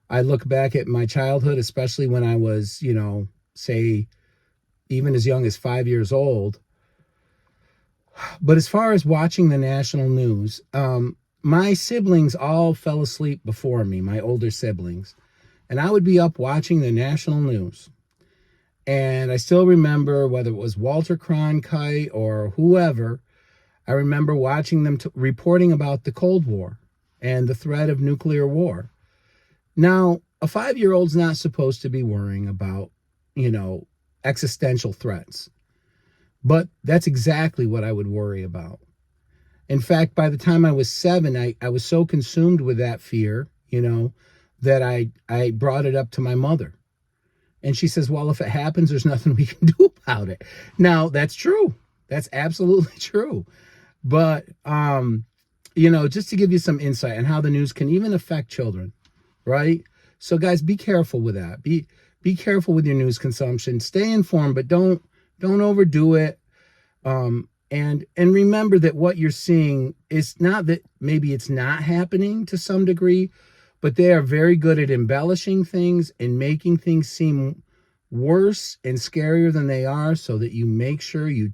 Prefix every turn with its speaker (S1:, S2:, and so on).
S1: I look back at my childhood, especially when I was, say, even as young as 5 years old. But as far as watching the national news, my siblings all fell asleep before me, my older siblings. And I would be up watching the national news. And I still remember whether it was Walter Cronkite or whoever, I remember watching them reporting about the Cold War and the threat of nuclear war. Now, a 5 year old's not supposed to be worrying about, you know, existential threats. But that's exactly what I would worry about. In fact, by the time I was 7, I was so consumed with that fear, that I brought it up to my mother. And she says, well, if it happens, there's nothing we can do about it. Now, that's true. That's absolutely true. But, just to give you some insight on how the news can even affect children, right? So, guys, be careful with that. Be careful with your news consumption. Stay informed, but don't overdo it. And remember that what you're seeing is not that maybe it's not happening to some degree, but they are very good at embellishing things and making things seem worse and scarier than they are, so that you make sure you